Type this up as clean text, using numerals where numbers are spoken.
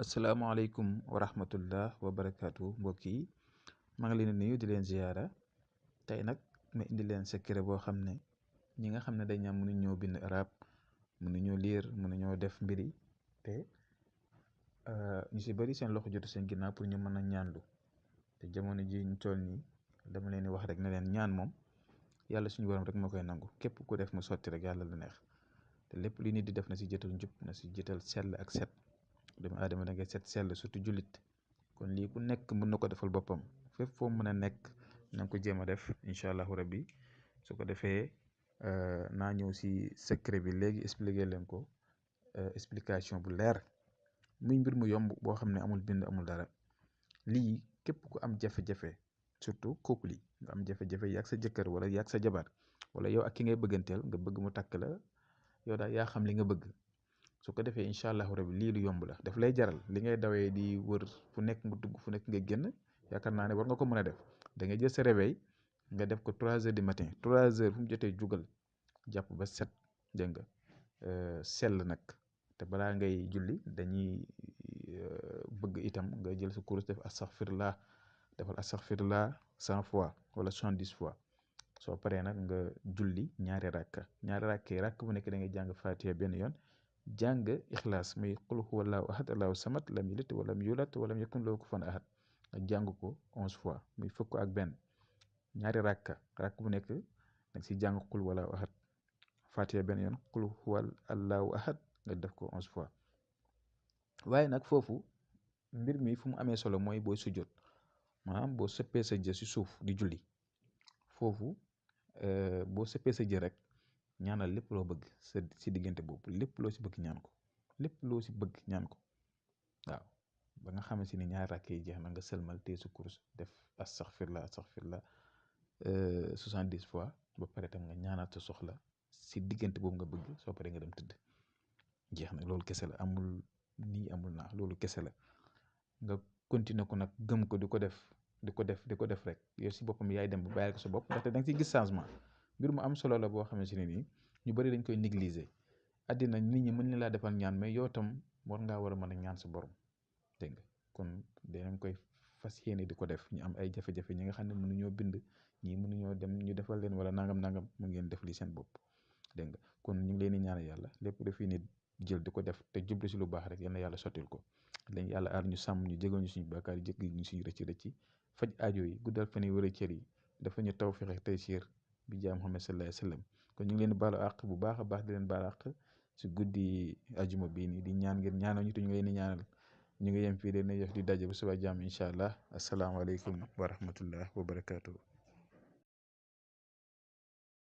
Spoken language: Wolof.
asalaamaaleykum wa rahmatullah wa barakaatu mbokk yi maa ngi leen di nuyu di leen ziyaara tey nag ma indi leen secret boo xam ne ñi nga xam ne dañ am mënuñoo bind arab mënuñoo liir mënuñoo def mbiri te ñu si bëri seen loxo jotu seen ginnaaw pour ñu mën a ñaanlu te jamono ji ñu toll nii dama leen di wax rek ne leen ñaan moom yàlla suñu borom rek moo koy nangu képp ku def mu sotti rek yàlla la neex te lépp lu nit di def na si jëtal njub na si jëtal sell ak set doomu aadama da ngay set sell surtout jullit kon lii ku nekk mën na ko defal boppam fépp foo mën a nekk na nga ko jéem a def incha allahu rabbi su ko defee naa ñëw si secret bi léegi expliquer leen ko explication bu leer muy mbir mu yomb boo xam ne amul bind amul dara lii képp ku am jafe-jafe surtout couple yi nga am jafe-jafe yi ak sa jëkkër wala yi ak sa jabar wala yow ak ki ngay bëgganteel nga bëgg mu takk la yow daal yaa xam li nga bëgg su ko defee incha allahu rabi lii lu yomb la daf lay jaral li ngay dawee di wër fu nekk nga dugg fu nekk nga génn yaakaar naa ne war nga ko mën a def da ngay jël sa réveil nga def ko 3 heures du matin 3 heures fu mu jotee jugal jàpp ba set dégg nga sell nag te balaa ngay julli dañuy bëgg itam nga jël sa kurus def astaghfirullah defal astaghfirullah 100 fois wala 70 fois soo paree nag nga julli ñaari rakk bu nekk da ngay jàng fatiha benn yoon jàng ixlaas muy qul huwallahu ahad allahu samad lam yalid walam yulad walam yakun lahu kufuwan ahad nga jàng ko 11 fois muy fukk ak benn ñaari rakk bu nekk danga si jàng qul huwallahu ahad fatiha benn yoon qul huwallahu ahad nga def ko 11 fois waaye nag foofu mbir mi fu mu amee solo mooy booy sujjoot maanaam boo sëppee sa jë si suuf di julli foofu boo sëppee sa jë rek ñaanal lépp loo bëgg si diggante boobu lépp loo si bëgg ñaan ko lépp loo si bëgg ñaan ko waaw ba nga xamante ni ñaari rakk yi jeex na nga sëlmal tee sa kurus def astaghfirullah 70 fois ba pare tam nga ñaanal sa soxla si diggante boobu nga bëgg soo paree nga dem tëdd jeex na loolu kese la amul nii amul naa loolu kese la nga continuer ko nag gëm ko di ko def rek yow si boppam yaay dem ba bàyyil ko sa bopp ndaxte da nga siy gis changement mbir mu am solo la boo xamante ne nii ñu bëri dañ koy négliger àddina nit ñi mën na laa defal ñaan mais yow tam war ngaa war a mën a ñaan sa borom dégg nga kon dinañ koy fas yéene di ko def ñu am ay jafe-jafe ñi nga xam ne mënuñoo bind ñii mënuñoo dem ñu defal leen wala nangam mu ngeen def li seen bopp dégg nga kon ñu ngi leen di ñaanal yàlla lépp dafii nit jël di ko def te jublu si lu baax rek yal na yàlla sottil ko lañ yàlla aar ñu sàmm ñu jégal ñu suñu bàkkaar yi jéggal ñu suñu rëcc faj aajo yi guddal fan yi wër a cër yi dafa ñu tawfiq ak taysiir bi jaam Muhammad sallallahu alayhi wa sallam kon ñu ngi leen di baalu àq bu baax a baax di leen baalu àq si guddi ajuma bii nii di ñaan ngeen ñaanal ñu te ñu ngi leen di ñaanal ñu ngi yem fii de ne di daje bu suba jàmm incha allah asalaamaaleykum wa rahmatullah wa barakaatu.